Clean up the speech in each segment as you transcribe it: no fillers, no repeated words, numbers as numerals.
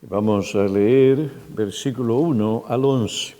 Vamos a leer versículo 1 al 11.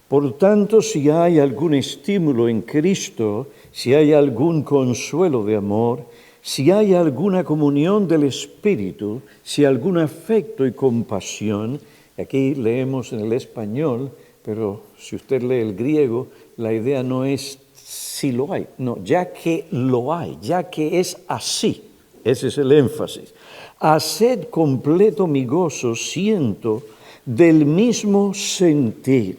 Por tanto, si hay algún estímulo en Cristo, si hay algún consuelo de amor, si hay alguna comunión del Espíritu, si algún afecto y compasión, aquí leemos en el español, pero si usted lee el griego, la idea no es si lo hay, no, ya que lo hay, ya que es así, ese es el énfasis. Haced completo mi gozo, siento, del mismo sentir,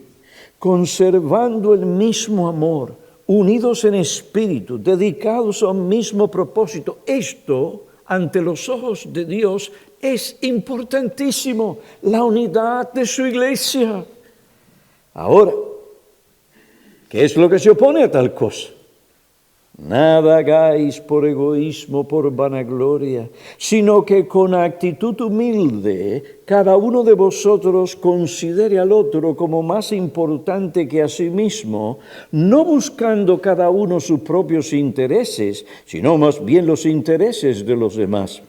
conservando el mismo amor, unidos en espíritu, dedicados a un mismo propósito. Esto, ante los ojos de Dios, es importantísimo, la unidad de su iglesia. Ahora, ¿qué es lo que se opone a tal cosa? Nada hagáis por egoísmo, por vanagloria, sino que con actitud humilde cada uno de vosotros considere al otro como más importante que a sí mismo, no buscando cada uno sus propios intereses, sino más bien los intereses de los demás.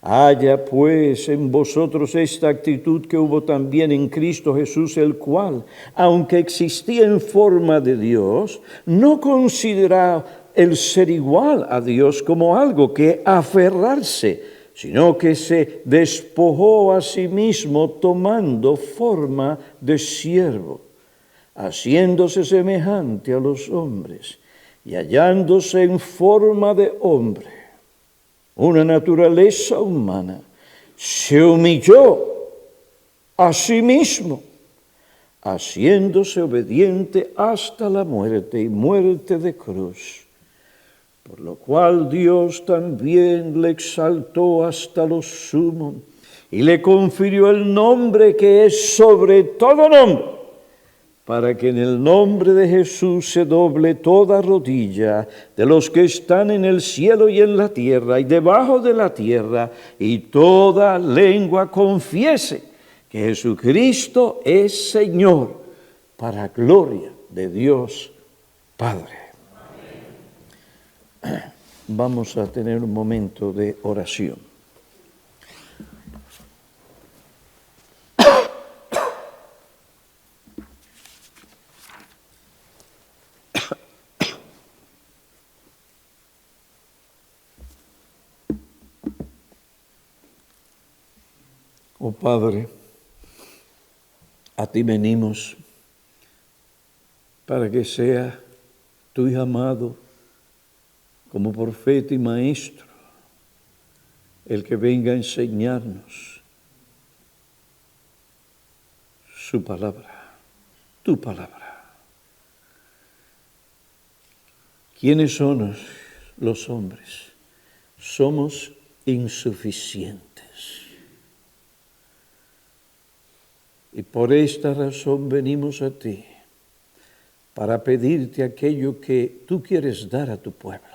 Haya pues en vosotros esta actitud que hubo también en Cristo Jesús, el cual, aunque existía en forma de Dios, no consideraba el ser igual a Dios como algo que aferrarse, sino que se despojó a sí mismo tomando forma de siervo, haciéndose semejante a los hombres y hallándose en forma de hombre, una naturaleza humana, se humilló a sí mismo, haciéndose obediente hasta la muerte y muerte de cruz. Por lo cual Dios también le exaltó hasta lo sumo y le confirió el nombre que es sobre todo nombre, para que en el nombre de Jesús se doble toda rodilla de los que están en el cielo y en la tierra y debajo de la tierra, y toda lengua confiese que Jesucristo es Señor, para gloria de Dios Padre. Vamos a tener un momento de oración. Oh Padre, a ti venimos para que sea tu Hijo amado, como profeta y maestro, el que venga a enseñarnos su palabra, tu palabra. ¿Quiénes son los hombres? Somos insuficientes. Y por esta razón venimos a ti, para pedirte aquello que tú quieres dar a tu pueblo.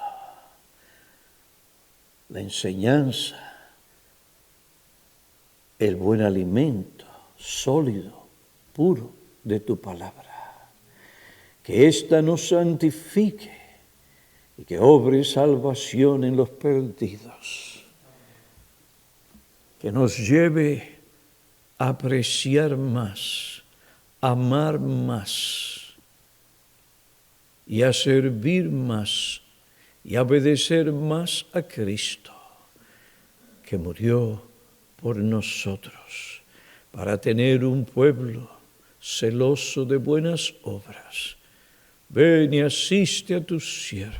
La enseñanza, el buen alimento, sólido, puro de tu palabra. Que ésta nos santifique y que obre salvación en los perdidos. Que nos lleve a apreciar más, amar más y a servir más y a obedecer más a Cristo, que murió por nosotros, para tener un pueblo celoso de buenas obras. Ven y asiste a tu siervo.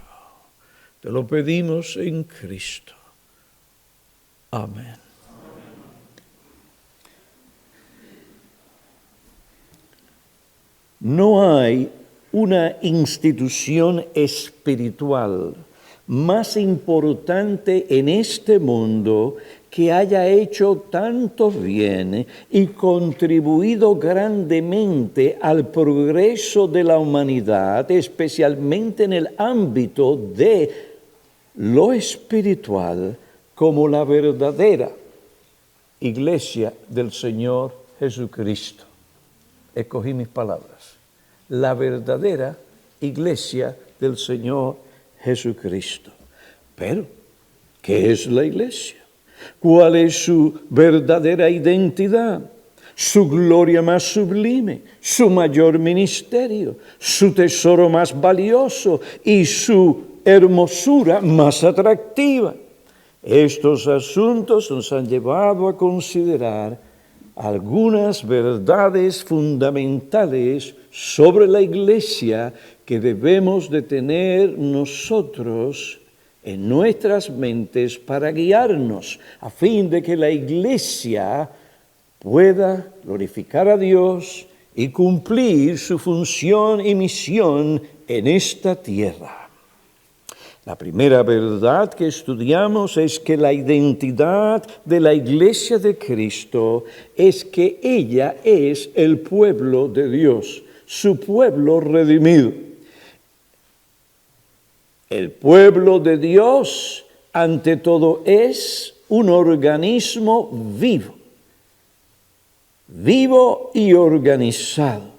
Te lo pedimos en Cristo. Amén. No hay una institución espiritual más importante en este mundo que haya hecho tanto bien y contribuido grandemente al progreso de la humanidad, especialmente en el ámbito de lo espiritual, como la verdadera Iglesia del Señor Jesucristo. Escogí mis palabras. La verdadera Iglesia del Señor Jesucristo. Pero, ¿qué es la Iglesia? ¿Cuál es su verdadera identidad? Su gloria más sublime, su mayor ministerio, su tesoro más valioso y su hermosura más atractiva. Estos asuntos nos han llevado a considerar algunas verdades fundamentales sobre la Iglesia que debemos de tener nosotros en nuestras mentes para guiarnos, a fin de que la Iglesia pueda glorificar a Dios y cumplir su función y misión en esta tierra. La primera verdad que estudiamos es que la identidad de la Iglesia de Cristo es que ella es el pueblo de Dios, su pueblo redimido. El pueblo de Dios, ante todo, es un organismo vivo y organizado.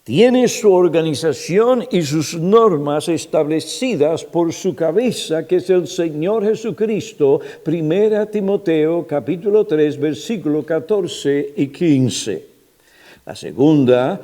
Tiene su organización y sus normas establecidas por su cabeza, que es el Señor Jesucristo. 1 Timoteo capítulo 3, versículos 14 y 15. La segunda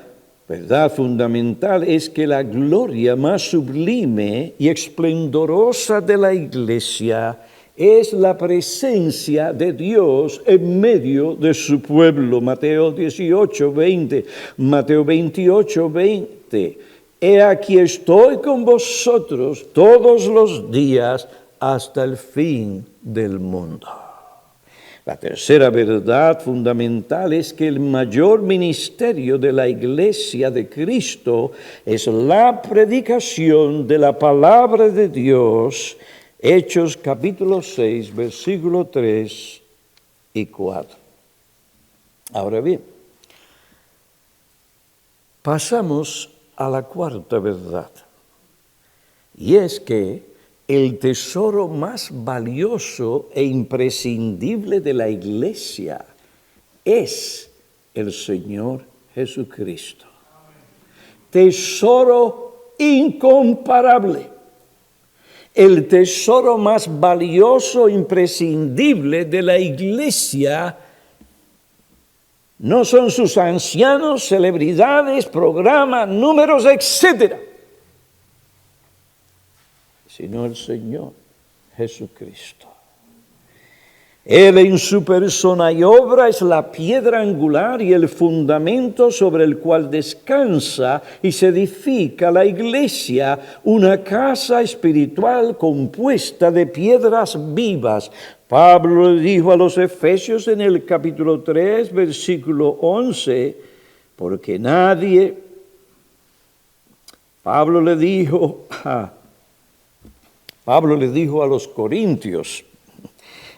verdad fundamental es que la gloria más sublime y esplendorosa de la Iglesia es la presencia de Dios en medio de su pueblo. Mateo 18, 20, Mateo 28, 20. He aquí estoy con vosotros todos los días hasta el fin del mundo. La tercera verdad fundamental es que el mayor ministerio de la Iglesia de Cristo es la predicación de la palabra de Dios. Hechos capítulo 6, versículo 3 y 4. Ahora bien, pasamos a la cuarta verdad, y es que el tesoro más valioso e imprescindible de la Iglesia es el Señor Jesucristo. Tesoro incomparable. El tesoro más valioso, imprescindible de la Iglesia no son sus ancianos, celebridades, programas, números, etc., sino el Señor Jesucristo. Él en su persona y obra es la piedra angular y el fundamento sobre el cual descansa y se edifica la Iglesia, una casa espiritual compuesta de piedras vivas. Pablo le dijo a los Efesios en el capítulo 3, versículo 11, porque nadie, Pablo le dijo a los Corintios,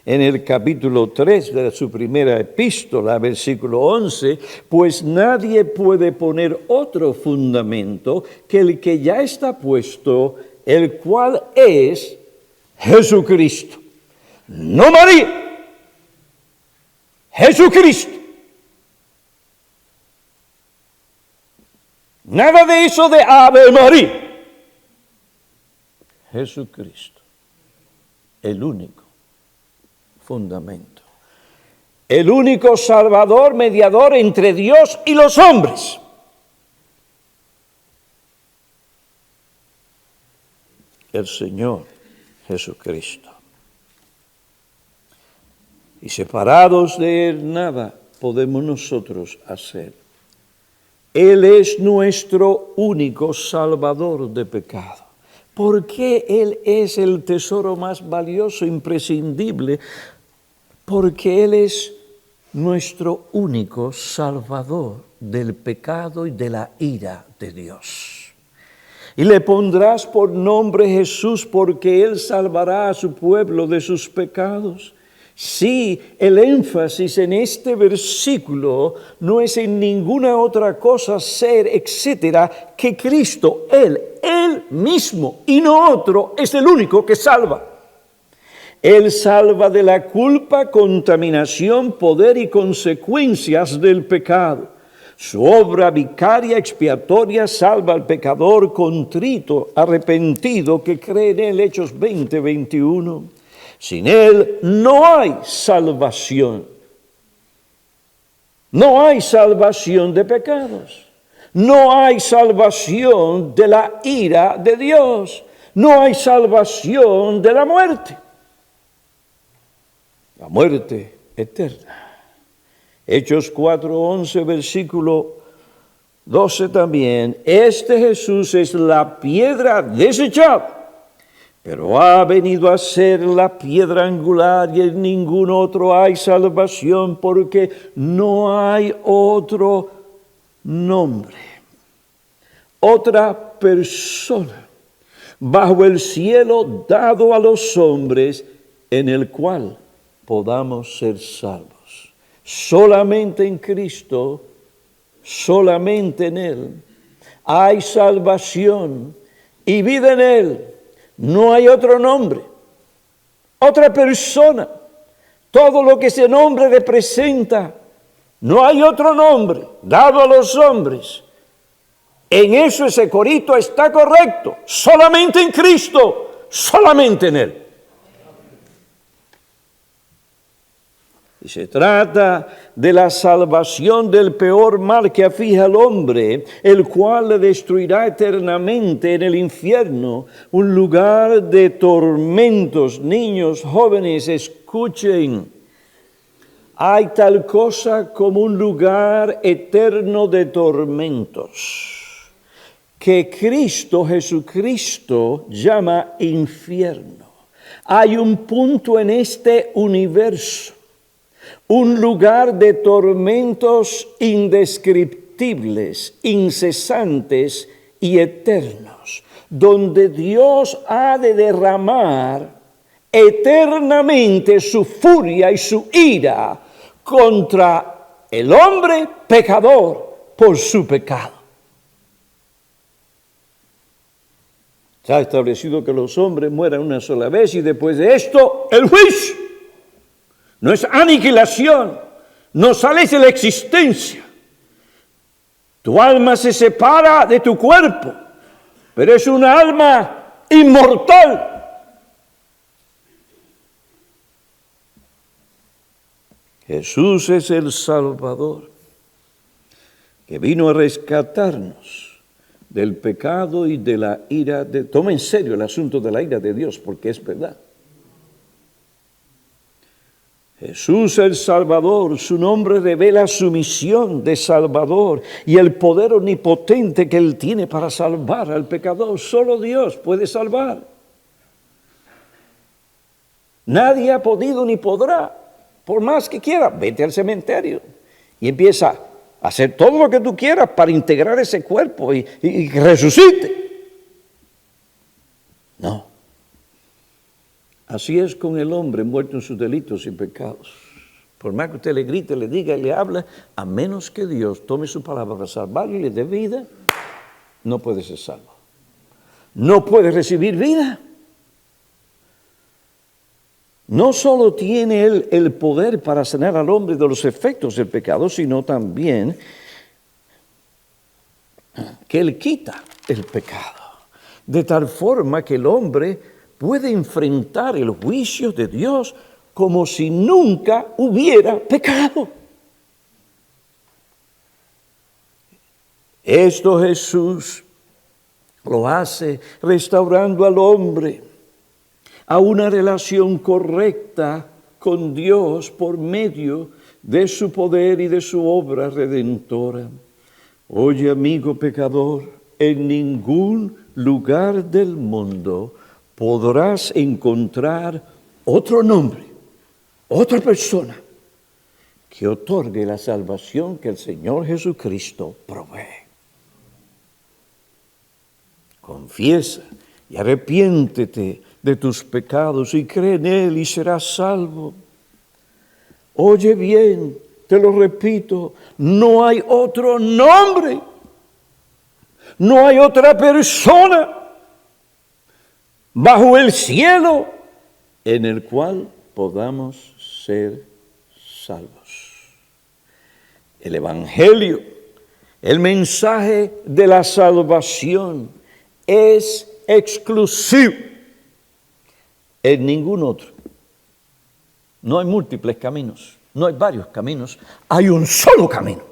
en el capítulo 3 de su primera epístola, versículo 11, pues nadie puede poner otro fundamento que el que ya está puesto, el cual es Jesucristo. No María, Jesucristo. Nada de eso de Ave María. Jesucristo, el único fundamento, el único Salvador, mediador entre Dios y los hombres. El Señor Jesucristo. Y separados de Él nada podemos nosotros hacer. Él es nuestro único Salvador de pecado. ¿Por qué Él es el tesoro más valioso, imprescindible? Porque Él es nuestro único Salvador del pecado y de la ira de Dios. Y le pondrás por nombre Jesús porque Él salvará a su pueblo de sus pecados. Sí, el énfasis en este versículo no es en ninguna otra cosa, ser, etcétera, que Cristo, Él mismo y no otro, es el único que salva. Él salva de la culpa, contaminación, poder y consecuencias del pecado. Su obra vicaria expiatoria salva al pecador contrito, arrepentido, que cree en Él, Hechos 20, 21. Sin Él no hay salvación. No hay salvación de pecados. No hay salvación de la ira de Dios. No hay salvación de la muerte. La muerte eterna. Hechos 4:11, versículo 12 también. Este Jesús es la piedra desechada, pero ha venido a ser la piedra angular, y en ningún otro hay salvación, porque no hay otro nombre, otra persona bajo el cielo dado a los hombres en el cual podamos ser salvos. Solamente en Cristo, solamente en Él hay salvación y vida en Él. No hay otro nombre, otra persona. Todo lo que ese nombre representa, no hay otro nombre dado a los hombres. En eso ese corito está correcto. Solamente en Cristo, solamente en Él. Y se trata de la salvación del peor mal que aflige al hombre, el cual le destruirá eternamente en el infierno, un lugar de tormentos. Niños, jóvenes, escuchen. Hay tal cosa como un lugar eterno de tormentos, que Cristo, Jesucristo, llama infierno. Hay un punto en este universo, un lugar de tormentos indescriptibles, incesantes y eternos, donde Dios ha de derramar eternamente su furia y su ira contra el hombre pecador por su pecado. Se ha establecido que los hombres mueran una sola vez y después de esto, el juicio. No es aniquilación, no sales de la existencia. Tu alma se separa de tu cuerpo, pero es una alma inmortal. Jesús es el Salvador, que vino a rescatarnos del pecado y de la ira. Toma en serio el asunto de la ira de Dios, porque es verdad. Jesús el Salvador, su nombre revela su misión de Salvador y el poder omnipotente que Él tiene para salvar al pecador. Solo Dios puede salvar. Nadie ha podido ni podrá, por más que quiera. Vete al cementerio y empieza a hacer todo lo que tú quieras para integrar ese cuerpo y que resucite. No. Así es con el hombre muerto en sus delitos y pecados. Por más que usted le grite, le diga y le hable, a menos que Dios tome su palabra para salvarlo y le dé vida, no puede ser salvo. No puede recibir vida. No solo tiene Él el poder para sanar al hombre de los efectos del pecado, sino también que Él quita el pecado, de tal forma que el hombre puede enfrentar el juicio de Dios como si nunca hubiera pecado. Esto Jesús lo hace restaurando al hombre a una relación correcta con Dios por medio de su poder y de su obra redentora. Oye, amigo pecador, en ningún lugar del mundo podrás encontrar otro nombre, otra persona que otorgue la salvación que el Señor Jesucristo provee. Confiesa y arrepiéntete de tus pecados y cree en Él y serás salvo. Oye bien, te lo repito, no hay otro nombre, no hay otra persona bajo el cielo en el cual podamos ser salvos. El Evangelio, el mensaje de la salvación es exclusivo. En ningún otro No hay múltiples caminos, no hay varios caminos, hay un solo camino.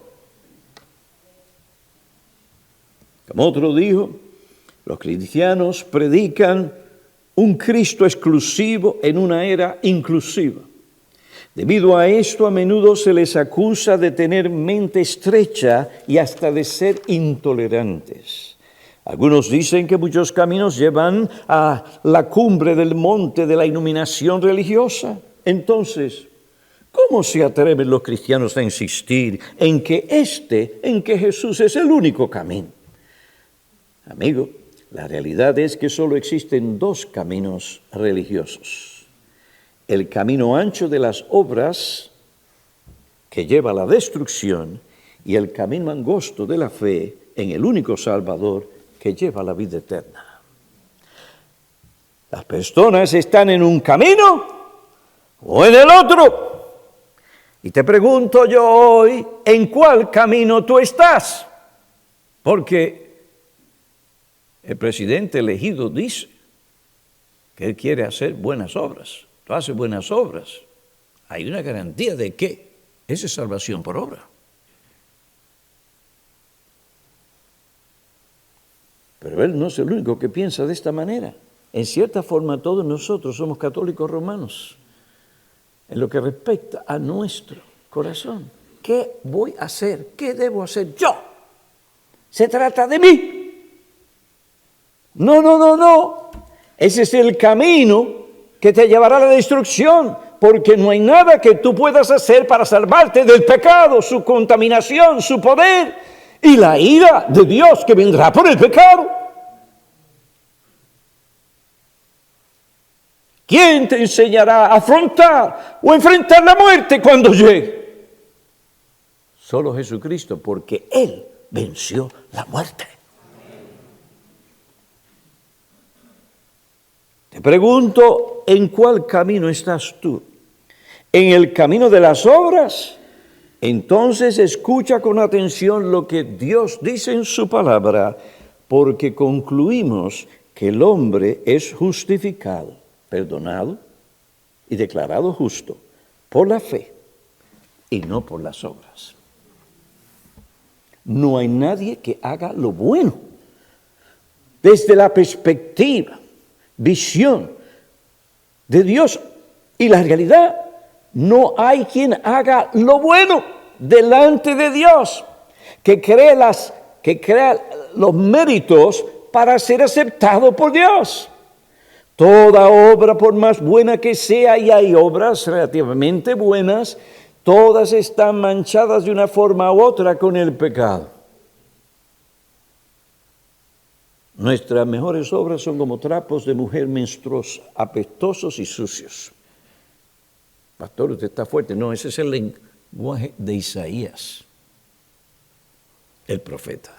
Como otro dijo, los cristianos predican un Cristo exclusivo en una era inclusiva. Debido a esto, a menudo se les acusa de tener mente estrecha y hasta de ser intolerantes. Algunos dicen que muchos caminos llevan a la cumbre del monte de la iluminación religiosa. Entonces, ¿cómo se atreven los cristianos a insistir en que Jesús es el único camino? Amigo, la realidad es que solo existen dos caminos religiosos. El camino ancho de las obras, que lleva a la destrucción, y el camino angosto de la fe en el único Salvador, que lleva a la vida eterna. Las personas están en un camino o en el otro. Y te pregunto yo hoy, ¿en cuál camino tú estás? Porque el presidente elegido dice que él quiere hacer buenas obras. Tú haces buenas obras. Hay una garantía de que esa es salvación por obra. Pero él no es el único que piensa de esta manera. En cierta forma, todos nosotros somos católicos romanos. En lo que respecta a nuestro corazón. ¿Qué voy a hacer? ¿Qué debo hacer yo? Se trata de mí. No. Ese es el camino que te llevará a la destrucción, porque no hay nada que tú puedas hacer para salvarte del pecado, su contaminación, su poder y la ira de Dios que vendrá por el pecado. ¿Quién te enseñará a afrontar o enfrentar la muerte cuando llegue? Solo Jesucristo, porque Él venció la muerte. Te pregunto, ¿en cuál camino estás tú? ¿En el camino de las obras? Entonces escucha con atención lo que Dios dice en su palabra, porque concluimos que el hombre es justificado, perdonado y declarado justo por la fe y no por las obras. No hay nadie que haga lo bueno desde la perspectiva, visión de Dios y la realidad. No hay quien haga lo bueno delante de Dios, que crea los méritos para ser aceptado por Dios. Toda obra, por más buena que sea, y hay obras relativamente buenas, todas están manchadas de una forma u otra con el pecado. Nuestras mejores obras son como trapos de mujer menstruosa, apestosos y sucios. Pastor, usted está fuerte. No, ese es el lenguaje de Isaías, el profeta.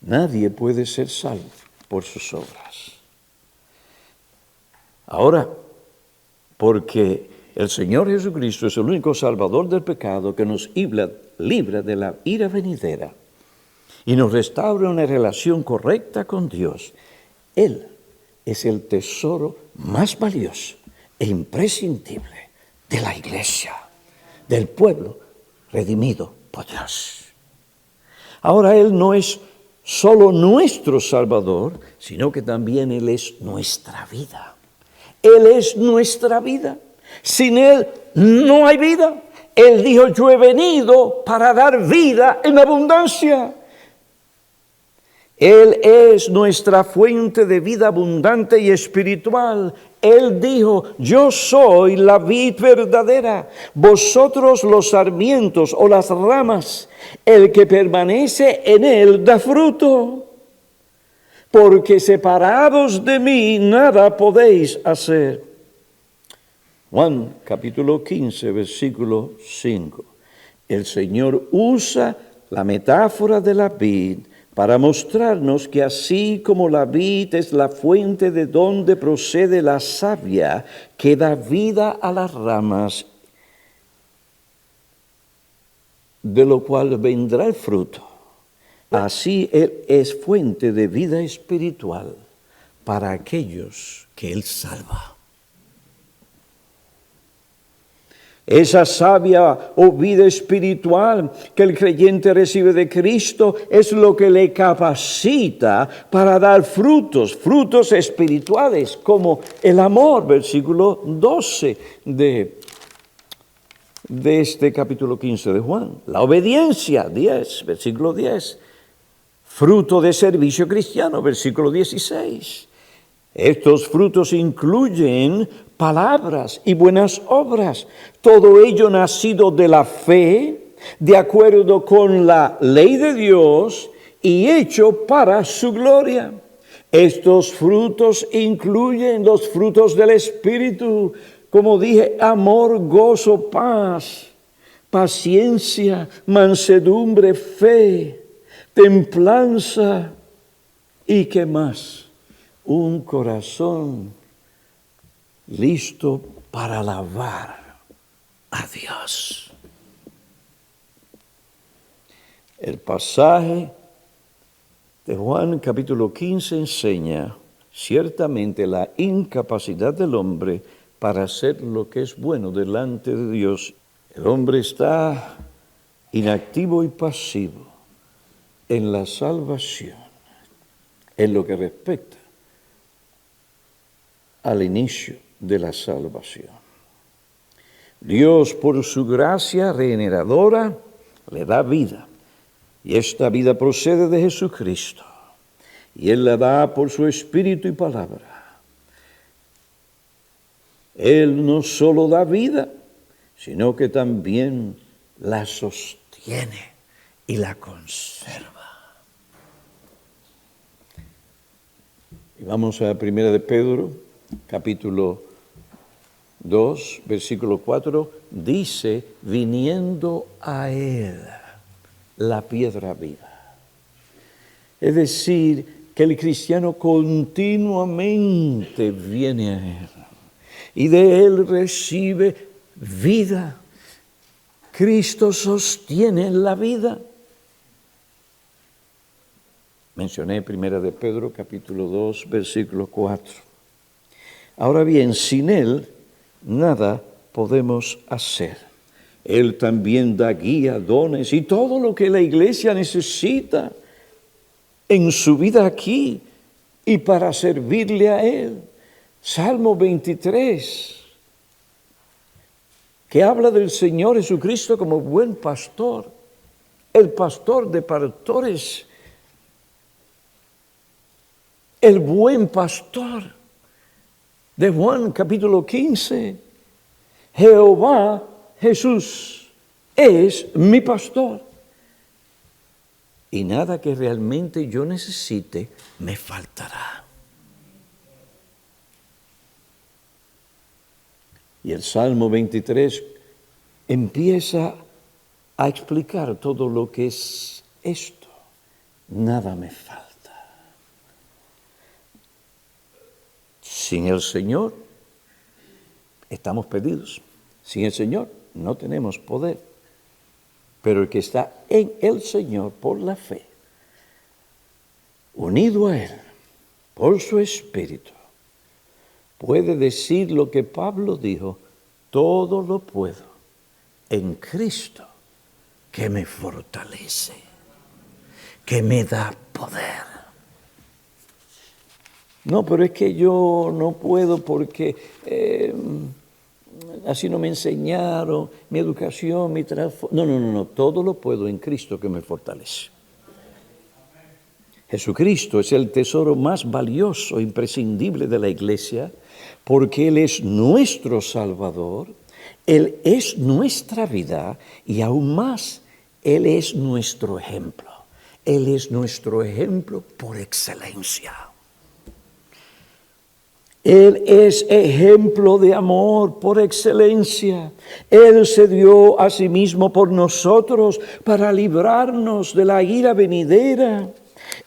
Nadie puede ser salvo por sus obras. Ahora, porque el Señor Jesucristo es el único salvador del pecado que nos libra de la ira venidera y nos restaura una relación correcta con Dios. Él es el tesoro más valioso e imprescindible de la iglesia, del pueblo redimido por Dios. Ahora Él no es solo nuestro Salvador, sino que también Él es nuestra vida. Él es nuestra vida. Sin Él no hay vida. Él dijo, yo he venido para dar vida en abundancia. Él es nuestra fuente de vida abundante y espiritual. Él dijo, yo soy la vid verdadera, vosotros los sarmientos o las ramas. El que permanece en él da fruto, porque separados de mí nada podéis hacer. Juan capítulo 15, versículo 5. El Señor usa la metáfora de la vid para mostrarnos que así como la vid es la fuente de donde procede la savia que da vida a las ramas, de lo cual vendrá el fruto, así Él es fuente de vida espiritual para aquellos que Él salva. Esa savia o vida espiritual que el creyente recibe de Cristo es lo que le capacita para dar frutos espirituales, como el amor, versículo 12 de este capítulo 15 de Juan. La obediencia, 10, versículo 10. Fruto de servicio cristiano, versículo 16. Estos frutos incluyen palabras y buenas obras, todo ello nacido de la fe, de acuerdo con la ley de Dios y hecho para su gloria. Estos frutos incluyen los frutos del Espíritu, como dije, amor, gozo, paz, paciencia, mansedumbre, fe, templanza y ¿qué más? Un corazón listo para alabar a Dios. El pasaje de Juan capítulo 15 enseña ciertamente la incapacidad del hombre para hacer lo que es bueno delante de Dios. El hombre está inactivo y pasivo en la salvación, en lo que respecta al inicio de la salvación. Dios, por su gracia regeneradora, le da vida. Y esta vida procede de Jesucristo. Y Él la da por su Espíritu y palabra. Él no solo da vida, sino que también la sostiene y la conserva. Y vamos a 1 de Pedro, capítulo 2, versículo 4, dice, viniendo a Él, la piedra viva. Es decir, que el cristiano continuamente viene a Él y de Él recibe vida. Cristo sostiene la vida. Mencioné 1 de Pedro, capítulo 2, versículo 4. Ahora bien, sin Él nada podemos hacer. Él también da guía, dones y todo lo que la iglesia necesita en su vida aquí y para servirle a Él. Salmo 23, que habla del Señor Jesucristo como buen pastor, el pastor de pastores, el buen pastor. De Juan capítulo 15, Jehová Jesús es mi pastor. Y nada que realmente yo necesite me faltará. Y el Salmo 23 empieza a explicar todo lo que es esto. Nada me falta. Sin el Señor estamos perdidos. Sin el Señor no tenemos poder. Pero el que está en el Señor por la fe, unido a Él por su Espíritu, puede decir lo que Pablo dijo, todo lo puedo en Cristo que me fortalece, que me da poder. No, pero es que yo no puedo porque así no me enseñaron, mi educación, mi trabajo. No, todo lo puedo en Cristo que me fortalece. Jesucristo es el tesoro más valioso, imprescindible de la iglesia, porque Él es nuestro Salvador, Él es nuestra vida y aún más, Él es nuestro ejemplo. Él es nuestro ejemplo por excelencia. Él es ejemplo de amor por excelencia. Él se dio a sí mismo por nosotros para librarnos de la ira venidera.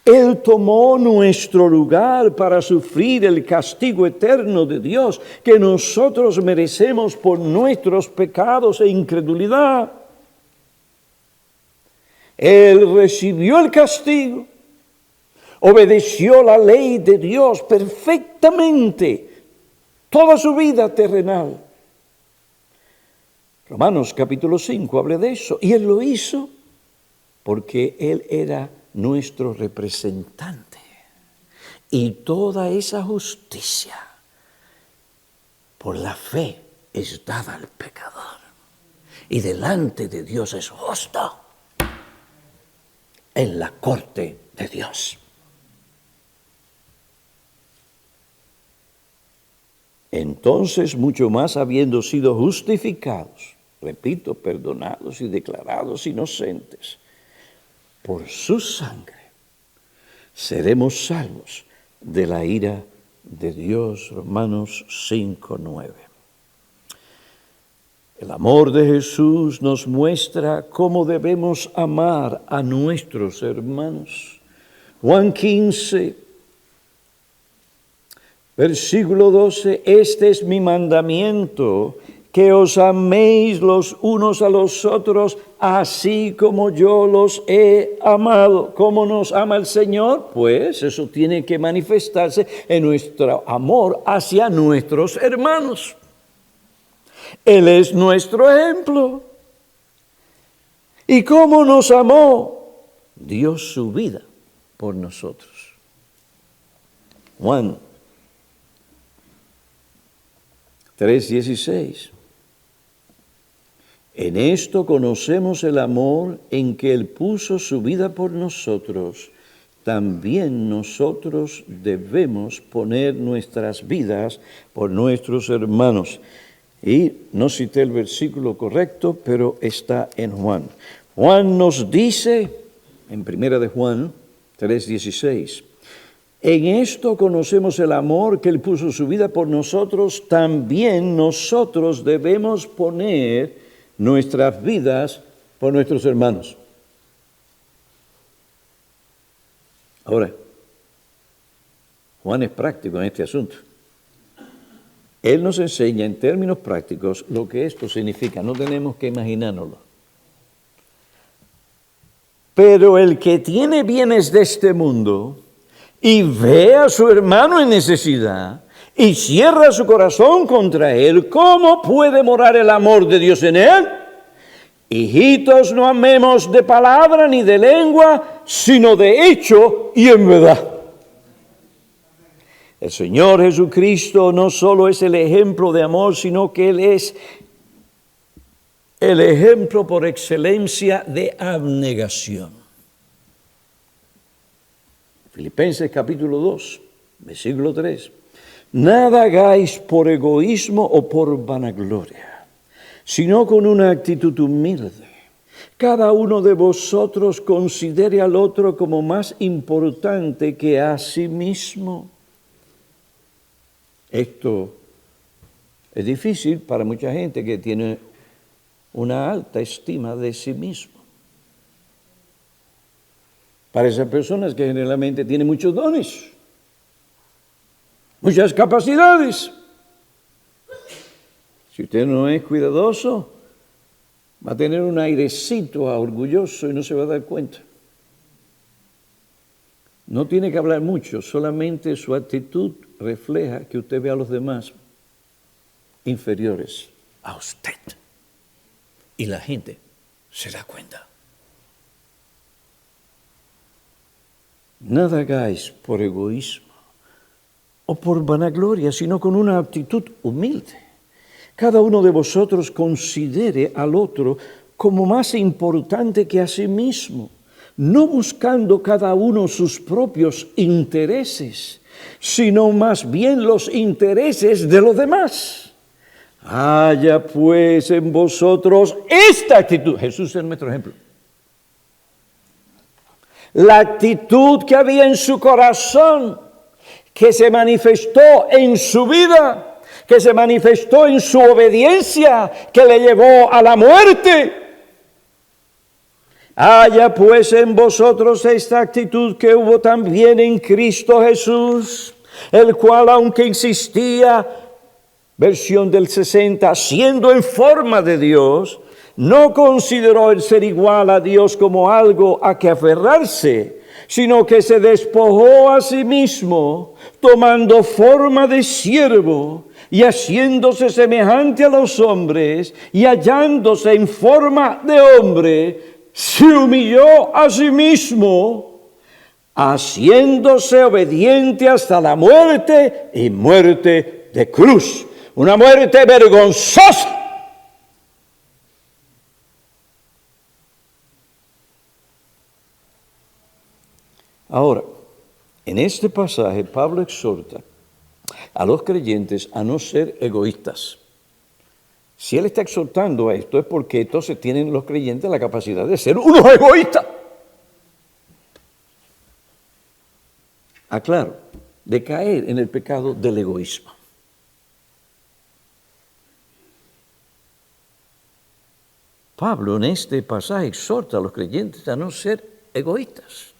Él tomó nuestro lugar para sufrir el castigo eterno de Dios que nosotros merecemos por nuestros pecados e incredulidad. Él recibió el castigo, Obedeció la ley de Dios perfectamente, toda su vida terrenal. Romanos capítulo 5 habla de eso. Y Él lo hizo porque Él era nuestro representante. Y toda esa justicia por la fe es dada al pecador. Y delante de Dios es justo en la corte de Dios. Entonces, mucho más habiendo sido justificados, repito, perdonados y declarados inocentes, por su sangre, seremos salvos de la ira de Dios. Romanos 5:9. El amor de Jesús nos muestra cómo debemos amar a nuestros hermanos. Juan 15, versículo 12, este es mi mandamiento, que os améis los unos a los otros, así como yo los he amado. ¿Cómo nos ama el Señor? Pues eso tiene que manifestarse en nuestro amor hacia nuestros hermanos. Él es nuestro ejemplo. ¿Y cómo nos amó? Dio su vida por nosotros. Juan 3:16. En esto conocemos el amor en que Él puso su vida por nosotros. También nosotros debemos poner nuestras vidas por nuestros hermanos. Y no cité el versículo correcto, pero está en Juan. Juan nos dice, en 1 de Juan 3:16, en esto conocemos el amor que Él puso su vida por nosotros, también nosotros debemos poner nuestras vidas por nuestros hermanos. Ahora, Juan es práctico en este asunto. Él nos enseña en términos prácticos lo que esto significa, no tenemos que imaginárnoslo. Pero el que tiene bienes de este mundo y ve a su hermano en necesidad y cierra su corazón contra él, ¿cómo puede morar el amor de Dios en él? Hijitos, no amemos de palabra ni de lengua, sino de hecho y en verdad. El Señor Jesucristo no solo es el ejemplo de amor, sino que Él es el ejemplo por excelencia de abnegación. Filipenses capítulo 2, versículo 3. Nada hagáis por egoísmo o por vanagloria, sino con una actitud humilde. Cada uno de vosotros considere al otro como más importante que a sí mismo. Esto es difícil para mucha gente que tiene una alta estima de sí mismo. Para esas personas que generalmente tienen muchos dones, muchas capacidades. Si usted no es cuidadoso, va a tener un airecito orgulloso y no se va a dar cuenta. No tiene que hablar mucho, solamente su actitud refleja que usted ve a los demás inferiores a usted. Y la gente se da cuenta. Nada hagáis por egoísmo o por vanagloria, sino con una actitud humilde. Cada uno de vosotros considere al otro como más importante que a sí mismo, no buscando cada uno sus propios intereses, sino más bien los intereses de los demás. Haya pues en vosotros esta actitud. Jesús es nuestro ejemplo. La actitud que había en su corazón, que se manifestó en su vida, que se manifestó en su obediencia, que le llevó a la muerte. Haya pues en vosotros esta actitud que hubo también en Cristo Jesús, el cual, aunque existía, versión del 60, siendo en forma de Dios, no consideró el ser igual a Dios como algo a que aferrarse, sino que se despojó a sí mismo, tomando forma de siervo y haciéndose semejante a los hombres, y hallándose en forma de hombre, se humilló a sí mismo, haciéndose obediente hasta la muerte y muerte de cruz. Una muerte vergonzosa. Ahora, en este pasaje Pablo exhorta a los creyentes a no ser egoístas. Si él está exhortando a esto es porque entonces tienen los creyentes la capacidad de ser unos egoístas. Aclaro, de caer en el pecado del egoísmo. Pablo en este pasaje exhorta a los creyentes a no ser egoístas,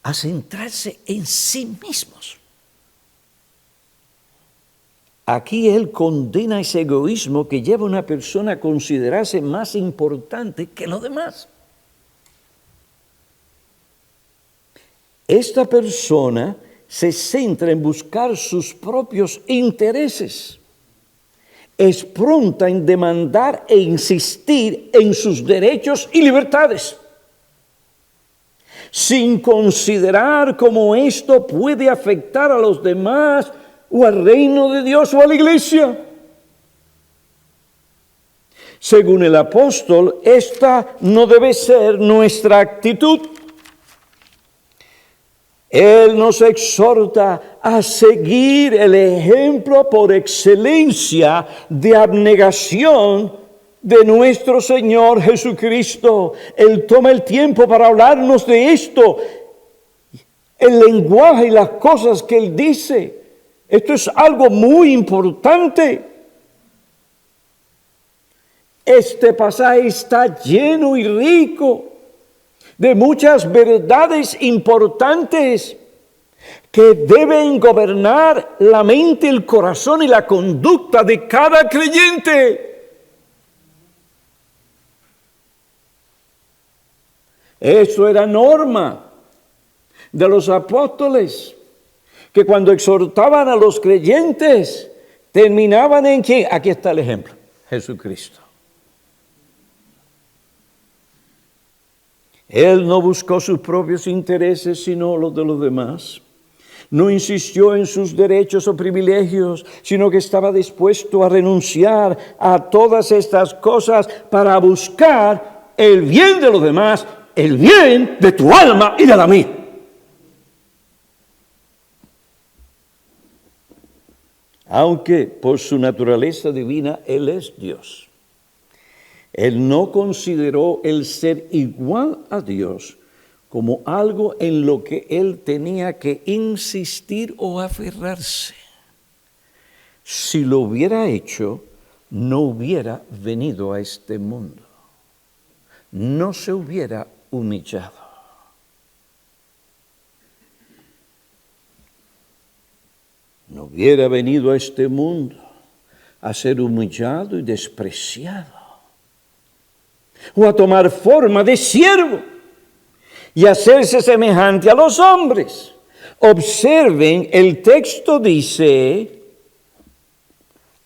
a centrarse en sí mismos. Aquí él condena ese egoísmo que lleva a una persona a considerarse más importante que los demás. Esta persona se centra en buscar sus propios intereses. Es pronta en demandar e insistir en sus derechos y libertades, sin considerar cómo esto puede afectar a los demás o al reino de Dios o a la iglesia. Según el apóstol, esta no debe ser nuestra actitud. Él nos exhorta a seguir el ejemplo por excelencia de abnegación de nuestro Señor Jesucristo. Él toma el tiempo para hablarnos de esto, el lenguaje y las cosas que Él dice. Esto es algo muy importante. Este pasaje está lleno y rico de muchas verdades importantes que deben gobernar la mente, el corazón y la conducta de cada creyente. Eso era norma de los apóstoles, que cuando exhortaban a los creyentes, terminaban en ¿quién? Aquí está el ejemplo, Jesucristo. Él no buscó sus propios intereses, sino los de los demás. No insistió en sus derechos o privilegios, sino que estaba dispuesto a renunciar a todas estas cosas para buscar el bien de los demás, el bien de tu alma y de la mía. Aunque por su naturaleza divina Él es Dios, Él no consideró el ser igual a Dios como algo en lo que Él tenía que insistir o aferrarse. Si lo hubiera hecho, no hubiera venido a este mundo, no se hubiera humillado. No hubiera venido a este mundo a ser humillado y despreciado, o a tomar forma de siervo y hacerse semejante a los hombres. Observen, el texto dice,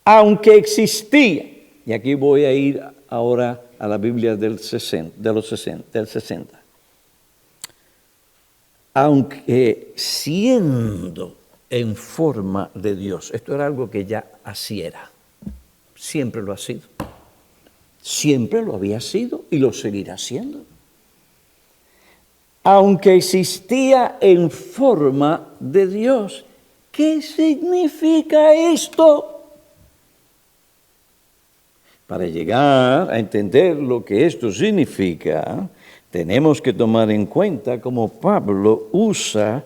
aunque existía, y aquí voy a ir ahora a la Biblia del 60, aunque siendo en forma de Dios. Esto era algo que ya así era. Siempre lo ha sido. Siempre lo había sido y lo seguirá siendo. Aunque existía en forma de Dios. ¿Qué significa esto? Para llegar a entender lo que esto significa, tenemos que tomar en cuenta cómo Pablo usa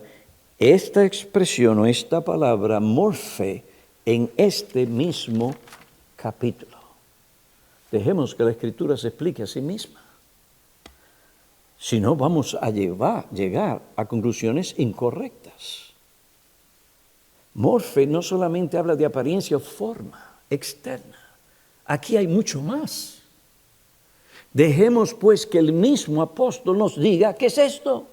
esta expresión o esta palabra morfe en este mismo capítulo. Dejemos que la Escritura se explique a sí misma. Si no, vamos a llegar a conclusiones incorrectas. Morfe no solamente habla de apariencia o forma externa. Aquí hay mucho más. Dejemos pues que el mismo apóstol nos diga qué es esto.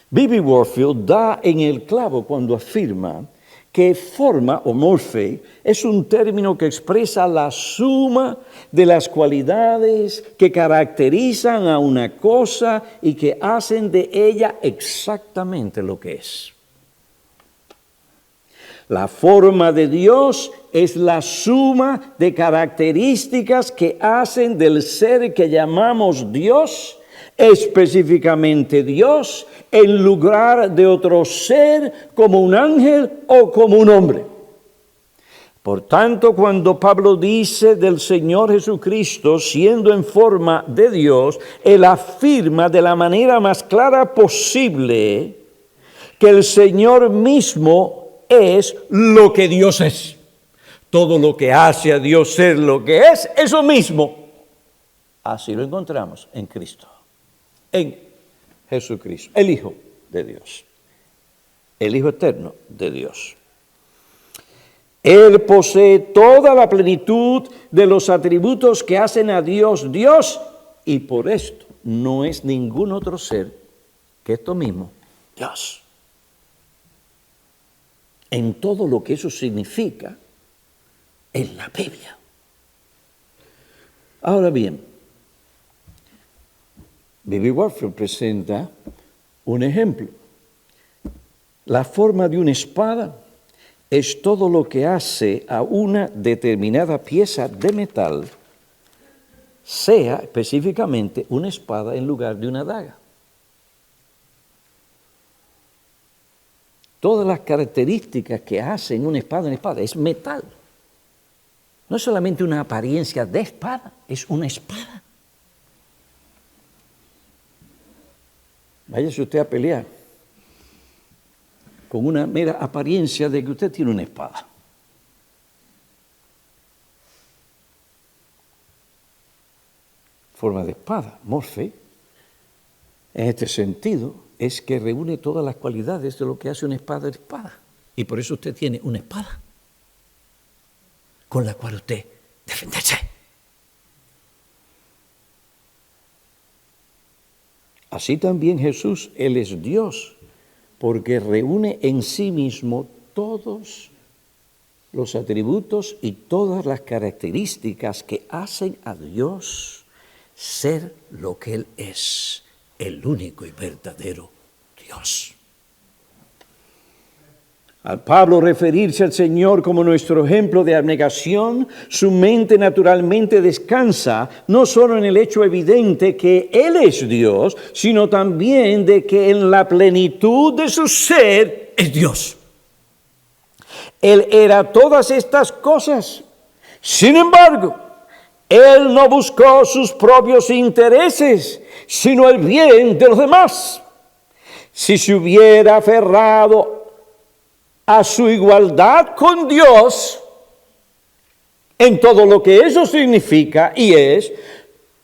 B.B. Warfield da en el clavo cuando afirma que forma o morfe es un término que expresa la suma de las cualidades que caracterizan a una cosa y que hacen de ella exactamente lo que es. La forma de Dios es la suma de características que hacen del ser que llamamos Dios, específicamente Dios, en lugar de otro ser como un ángel o como un hombre. Por tanto, cuando Pablo dice del Señor Jesucristo siendo en forma de Dios, él afirma de la manera más clara posible que el Señor mismo es lo que Dios es. Todo lo que hace a Dios ser lo que es, eso mismo. Así lo encontramos en Cristo, en Jesucristo, el Hijo de Dios, el Hijo eterno de Dios. Él posee toda la plenitud de los atributos que hacen a Dios Dios, y por esto no es ningún otro ser que esto mismo, Dios. En todo lo que eso significa en la Biblia. Ahora bien, B.B. Warfield presenta un ejemplo. La forma de una espada es todo lo que hace a una determinada pieza de metal, sea específicamente una espada en lugar de una daga. Todas las características que hacen una espada es metal. No es solamente una apariencia de espada, es una espada. Váyase usted a pelear con una mera apariencia de que usted tiene una espada. Forma de espada, morfe, en este sentido, es que reúne todas las cualidades de lo que hace una espada de espada. Y por eso usted tiene una espada con la cual usted defenderse. Así también Jesús, Él es Dios, porque reúne en sí mismo todos los atributos y todas las características que hacen a Dios ser lo que Él es, el único y verdadero Dios. Al Pablo referirse al Señor como nuestro ejemplo de abnegación, su mente naturalmente descansa no solo en el hecho evidente que Él es Dios, sino también de que en la plenitud de su ser es Dios. Él era todas estas cosas. Sin embargo, Él no buscó sus propios intereses, sino el bien de los demás. Si se hubiera aferrado a su igualdad con Dios, en todo lo que eso significa y es,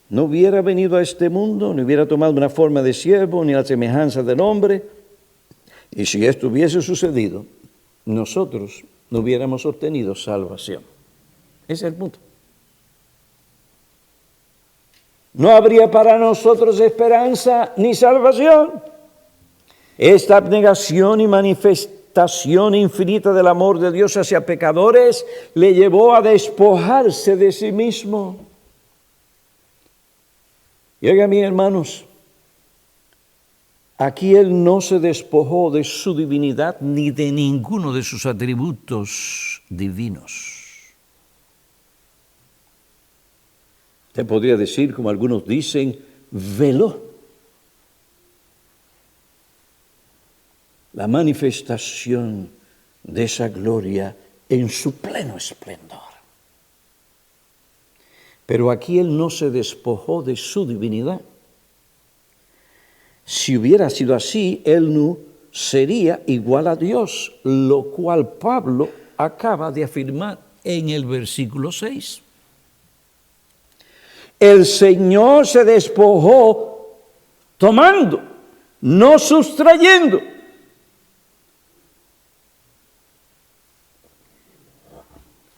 no hubiera venido a este mundo, no hubiera tomado una forma de siervo, ni la semejanza del hombre, y si esto hubiese sucedido, nosotros no hubiéramos obtenido salvación. Ese es el punto. No habría para nosotros esperanza ni salvación. Esta abnegación y manifestación infinita del amor de Dios hacia pecadores le llevó a despojarse de sí mismo. Y oigan bien, hermanos, aquí Él no se despojó de su divinidad ni de ninguno de sus atributos divinos. Usted podría decir, como algunos dicen, veló la manifestación de esa gloria en su pleno esplendor. Pero aquí Él no se despojó de su divinidad. Si hubiera sido así, Él no sería igual a Dios, lo cual Pablo acaba de afirmar en el versículo 6. El Señor se despojó tomando, no sustrayendo.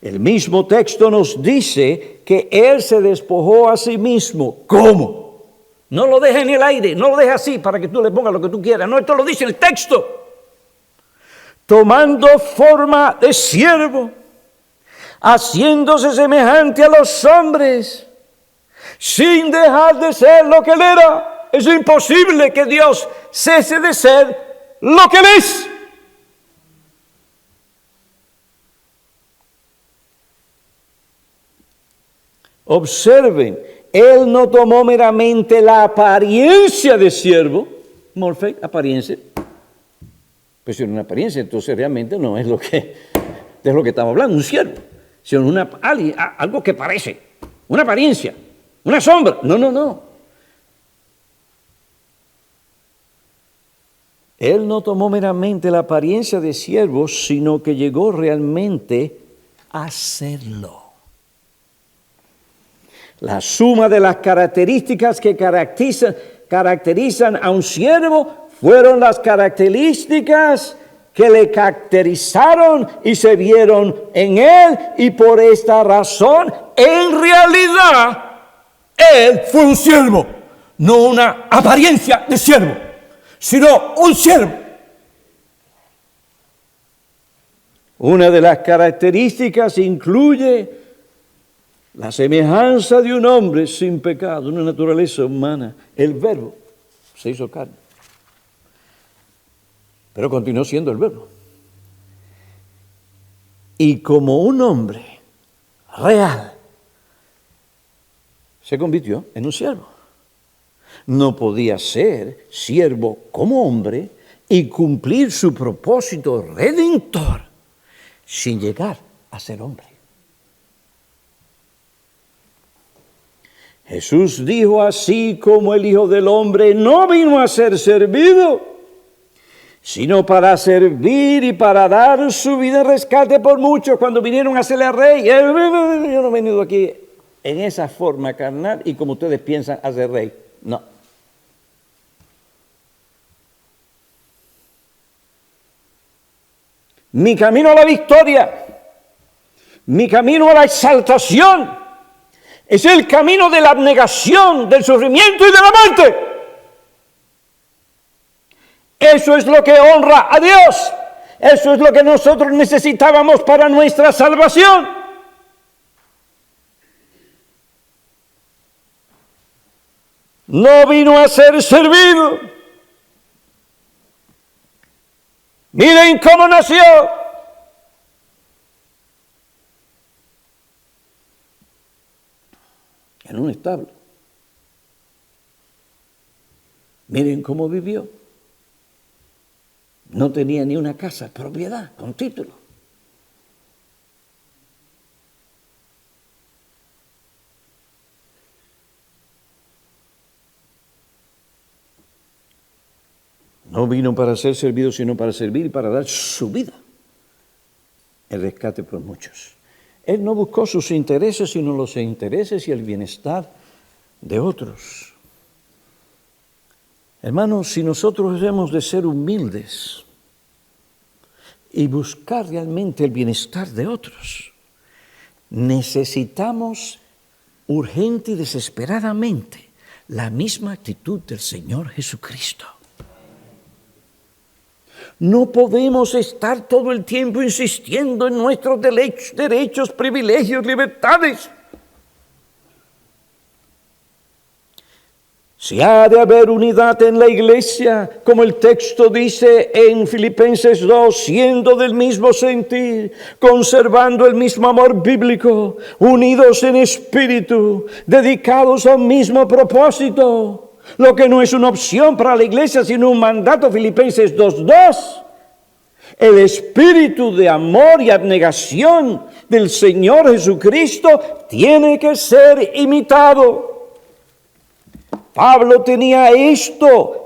El mismo texto nos dice que Él se despojó a sí mismo. ¿Cómo? No lo deja en el aire, no lo deja así para que tú le pongas lo que tú quieras. No, esto lo dice el texto. Tomando forma de siervo, haciéndose semejante a los hombres, sin dejar de ser lo que Él era. Es imposible que Dios cese de ser lo que Él es. Observen, Él no tomó meramente la apariencia de siervo, morfe, apariencia. Pues si es una apariencia, entonces realmente no es lo que estamos hablando, un siervo, sino algo que parece, una apariencia, una sombra. No. Él no tomó meramente la apariencia de siervo, sino que llegó realmente a serlo. La suma de las características que caracterizan a un siervo fueron las características que le caracterizaron y se vieron en Él, y por esta razón, en realidad, Él fue un siervo, no una apariencia de siervo, sino un siervo. Una de las características incluye la semejanza de un hombre sin pecado, una naturaleza humana. El Verbo se hizo carne, pero continuó siendo el Verbo. Y como un hombre real, se convirtió en un siervo. No podía ser siervo como hombre y cumplir su propósito redentor sin llegar a ser hombre. Jesús dijo: así como el Hijo del Hombre no vino a ser servido, sino para servir y para dar su vida en rescate por muchos. Cuando vinieron a hacerle al rey, yo no he venido aquí en esa forma carnal y como ustedes piensan hacer rey. No. Mi camino a la victoria, mi camino a la exaltación, es el camino de la abnegación, del sufrimiento y de la muerte. Eso es lo que honra a Dios. Eso es lo que nosotros necesitábamos para nuestra salvación. No vino a ser servido. Miren cómo nació. En un establo. Miren cómo vivió. No tenía ni una casa, propiedad, con título. No vino para ser servido, sino para servir y para dar su vida en rescate por muchos. Él no buscó sus intereses, sino los intereses y el bienestar de otros. Hermanos, si nosotros hemos de ser humildes y buscar realmente el bienestar de otros, necesitamos urgente y desesperadamente la misma actitud del Señor Jesucristo. No podemos estar todo el tiempo insistiendo en nuestros derechos, privilegios, libertades. Si ha de haber unidad en la iglesia, como el texto dice en Filipenses 2, siendo del mismo sentir, conservando el mismo amor bíblico, unidos en espíritu, dedicados a un mismo propósito. Lo que no es una opción para la iglesia, sino un mandato, Filipenses 2:2. El espíritu de amor y abnegación del Señor Jesucristo tiene que ser imitado. Pablo tenía esto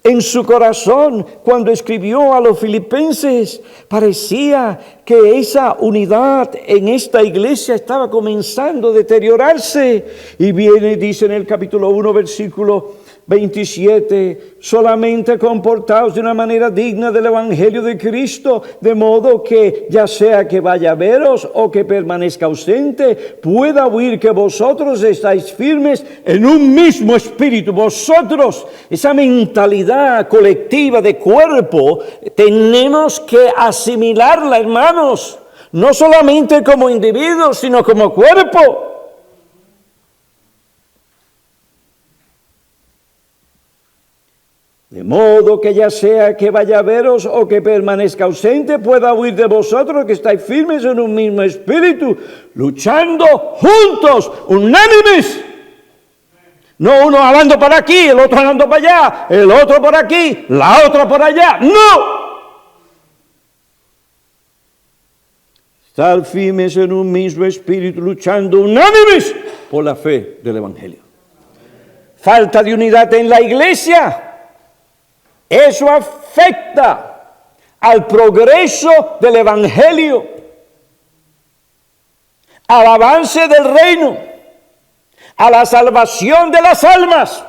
en su corazón cuando escribió a los filipenses. Parecía que esa unidad en esta iglesia estaba comenzando a deteriorarse. Y viene y dice en el capítulo 1, versículo 27, solamente comportaos de una manera digna del Evangelio de Cristo, de modo que, ya sea que vaya a veros o que permanezca ausente, pueda oír que vosotros estáis firmes en un mismo espíritu. Vosotros, esa mentalidad colectiva de cuerpo, tenemos que asimilarla, hermanos, no solamente como individuos, sino como cuerpo. De modo que ya sea que vaya a veros o que permanezca ausente, pueda huir de vosotros que estáis firmes en un mismo espíritu, luchando juntos, unánimes. No uno hablando para aquí, el otro hablando para allá, el otro por aquí, la otra por allá. ¡No! Estar firmes en un mismo espíritu, luchando unánimes por la fe del Evangelio. Falta de unidad en la iglesia. Eso afecta al progreso del Evangelio, al avance del reino, a la salvación de las almas.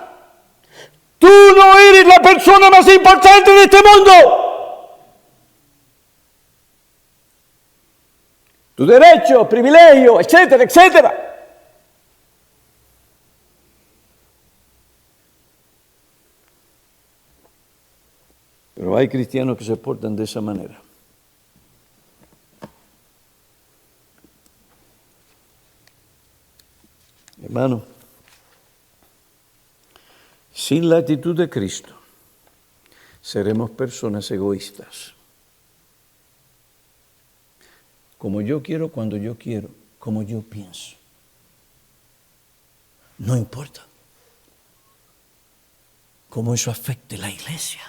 Tú no eres la persona más importante de este mundo. Tu derecho, privilegio, etcétera, etcétera. Pero hay cristianos que se portan de esa manera. Hermano, sin la actitud de Cristo, seremos personas egoístas. Como yo quiero, cuando yo quiero, como yo pienso. No importa cómo eso afecte la iglesia.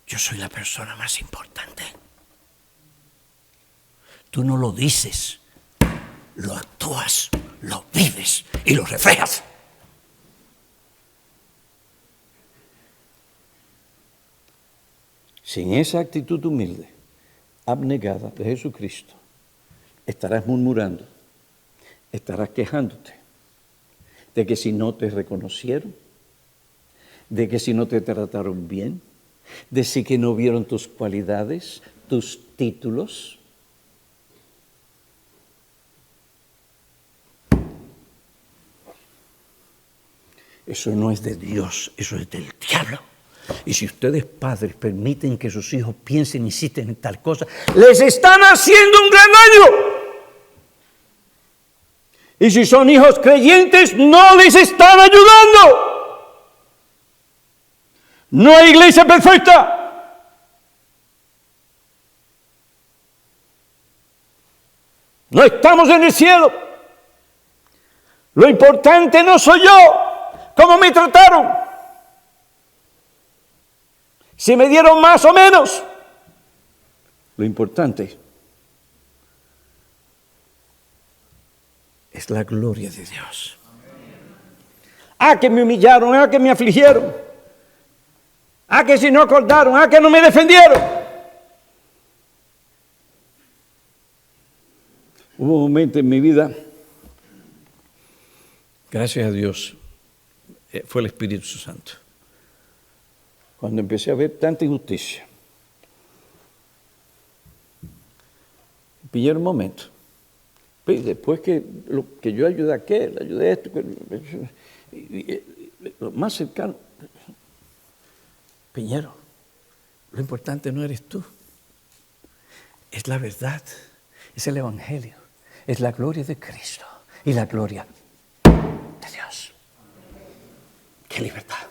Yo soy la persona más importante. Tú no lo dices, lo actúas, lo vives y lo reflejas. Sin esa actitud humilde, abnegada de Jesucristo, estarás murmurando, estarás quejándote de que si no te reconocieron, de que si no te trataron bien, de si que no vieron tus cualidades, tus títulos. Eso no es de Dios, eso es del diablo. Y si ustedes padres permiten que sus hijos piensen y insisten en tal cosa, les están haciendo un gran daño. Y si son hijos creyentes, no les están ayudando. No hay iglesia perfecta. No estamos en el cielo. Lo importante no soy yo, cómo me trataron. Si me dieron más o menos. Lo importante es la gloria de Dios. Que me humillaron, que me afligieron. Que si no acordaron, que no me defendieron. Hubo un momento en mi vida, gracias a Dios, fue el Espíritu Santo, cuando empecé a ver tanta injusticia. Pillé un momento. Después que yo ayudé a aquel, ayudé a esto, lo más cercano. Piñero, lo importante no eres tú, es la verdad, es el Evangelio, es la gloria de Cristo y la gloria de Dios. ¡Qué libertad!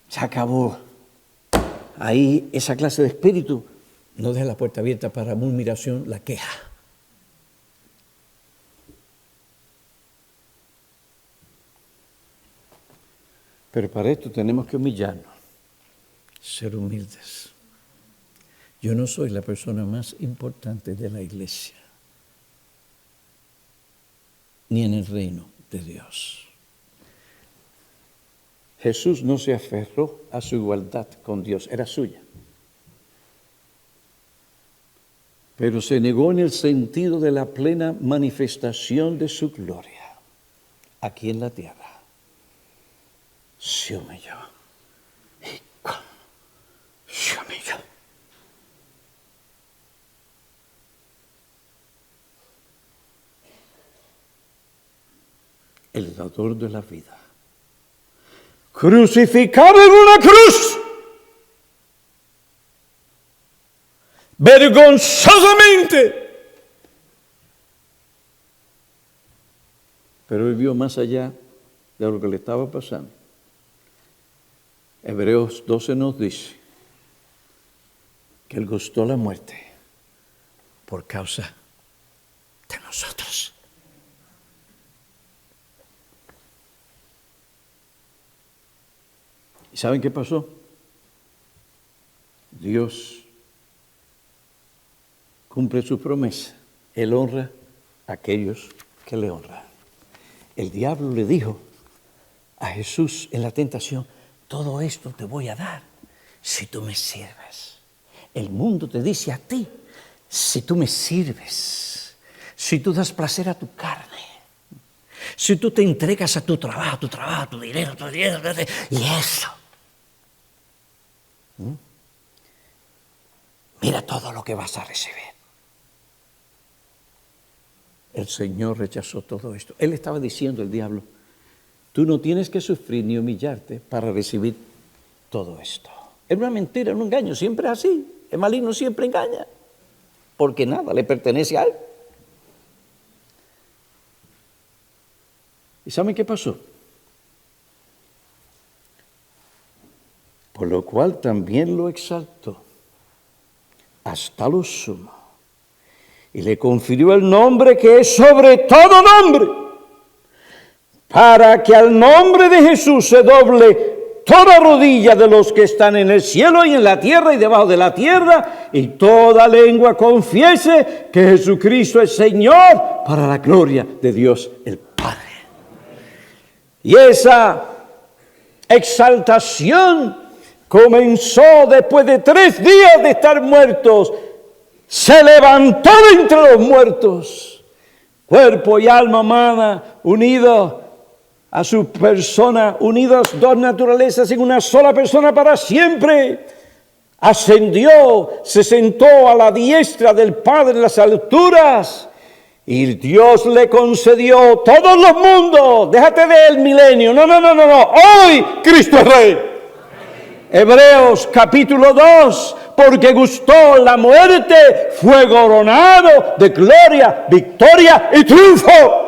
Se acabó. Ahí esa clase de espíritu no deja la puerta abierta para murmuración, la queja. Pero para esto tenemos que humillarnos, ser humildes. Yo no soy la persona más importante de la iglesia, ni en el reino de Dios. Jesús no se aferró a su igualdad con Dios, era suya. Pero se negó en el sentido de la plena manifestación de su gloria aquí en la tierra. se humilló. ¿Y cómo se humilló? El dador de la vida, crucificado en una cruz, vergonzosamente, pero él vio más allá de lo que le estaba pasando. Hebreos 12 nos dice que él gustó la muerte por causa de nosotros. ¿Y saben qué pasó? Dios cumple su promesa. Él honra a aquellos que le honran. El diablo le dijo a Jesús en la tentación: todo esto te voy a dar si tú me sirves. El mundo te dice a ti: si tú me sirves, si tú das placer a tu carne, si tú te entregas a tu trabajo, tu dinero, y eso. Mira todo lo que vas a recibir. El Señor rechazó todo esto. Él estaba diciendo, el diablo: tú no tienes que sufrir ni humillarte para recibir todo esto. Es una mentira, un engaño, siempre es así. El maligno siempre engaña, porque nada le pertenece a él. ¿Y saben qué pasó? Por lo cual también lo exaltó hasta lo sumo y le confirió el nombre que es sobre todo nombre, para que al nombre de Jesús se doble toda rodilla de los que están en el cielo y en la tierra y debajo de la tierra, y toda lengua confiese que Jesucristo es Señor, para la gloria de Dios el Padre. Y esa exaltación comenzó después de 3 días de estar muertos. Se levantó de entre los muertos, cuerpo y alma humana unidos a su persona, unidos 2 naturalezas en una sola persona para siempre. Ascendió, se sentó a la diestra del Padre en las alturas, y Dios le concedió todos los mundos. Déjate del milenio, no. Hoy Cristo es Rey. Hebreos capítulo 2, porque gustó la muerte, fue coronado de gloria, victoria y triunfo.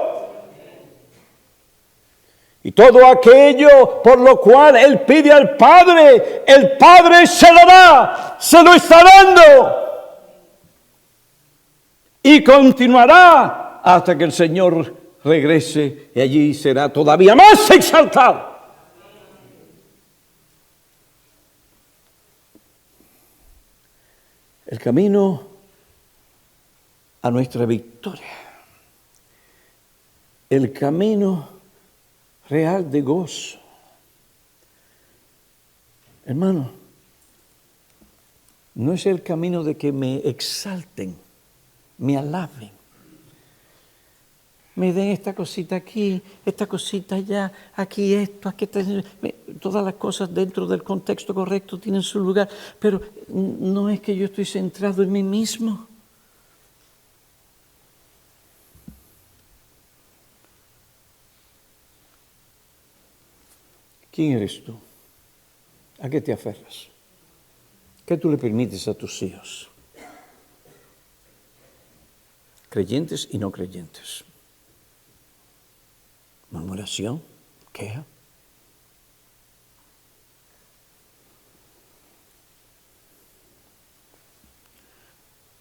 Y todo aquello por lo cual él pide al Padre, el Padre se lo da, se lo está dando. Y continuará hasta que el Señor regrese, y allí será todavía más exaltado. El camino a nuestra victoria, el camino real de gozo. Hermano, no es el camino de que me exalten, me alaben, me den esta cosita aquí, esta cosita allá, aquí esto, aquí todas las cosas dentro del contexto correcto tienen su lugar, pero no es que yo estoy centrado en mí mismo. ¿Quién eres tú? ¿A qué te aferras? ¿Qué tú le permites a tus hijos? Creyentes y no creyentes. Murmuración, queja.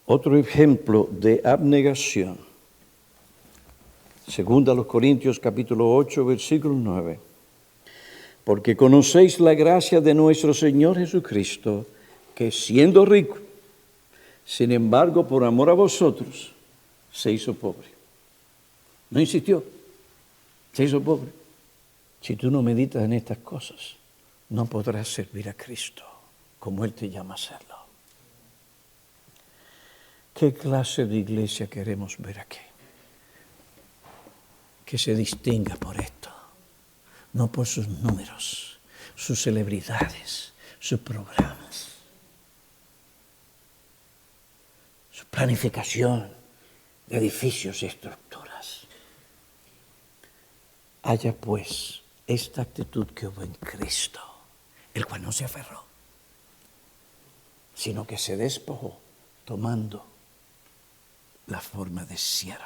Otro ejemplo de abnegación. Segunda a los Corintios capítulo 8, versículo 9. Porque conocéis la gracia de nuestro Señor Jesucristo, que siendo rico, sin embargo, por amor a vosotros, se hizo pobre. No insistió, se hizo pobre. Si tú no meditas en estas cosas, no podrás servir a Cristo como Él te llama a hacerlo. ¿Qué clase de iglesia queremos ver aquí? Que se distinga por esto, no por sus números, sus celebridades, sus programas, su planificación de edificios y estructuras. Haya pues esta actitud que hubo en Cristo, el cual no se aferró, sino que se despojó tomando la forma de siervo.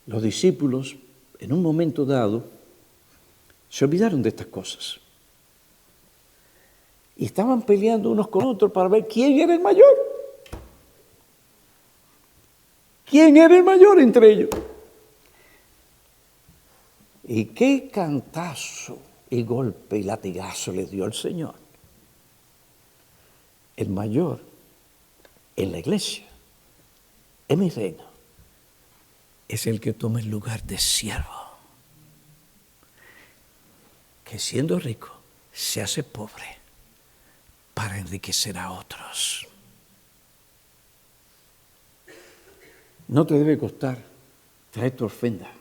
Los discípulos, en un momento dado, se olvidaron de estas cosas. Y estaban peleando unos con otros para ver quién era el mayor. ¿Quién era el mayor entre ellos? Y qué cantazo y golpe y latigazo le dio el Señor. El mayor en la iglesia, en mi reino, es el que toma el lugar de siervo, que siendo rico se hace pobre para enriquecer a otros. No te debe costar traer tu ofrenda.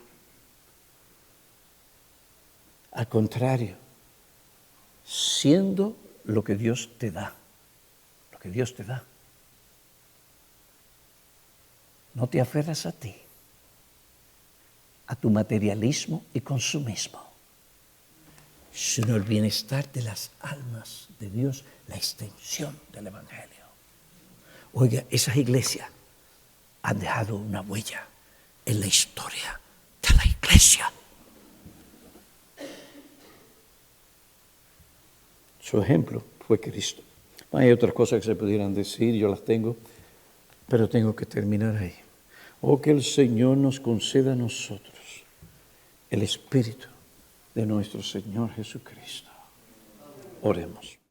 Al contrario, siendo lo que Dios te da, lo que Dios te da, no te aferras a ti, a tu materialismo y consumismo, sino el bienestar de las almas de Dios, la extensión del Evangelio. Oiga, esas iglesias han dejado una huella en la historia de la iglesia. Su ejemplo fue Cristo. Hay otras cosas que se pudieran decir, yo las tengo, pero tengo que terminar ahí. Oh, que el Señor nos conceda a nosotros el Espíritu de nuestro Señor Jesucristo. Oremos.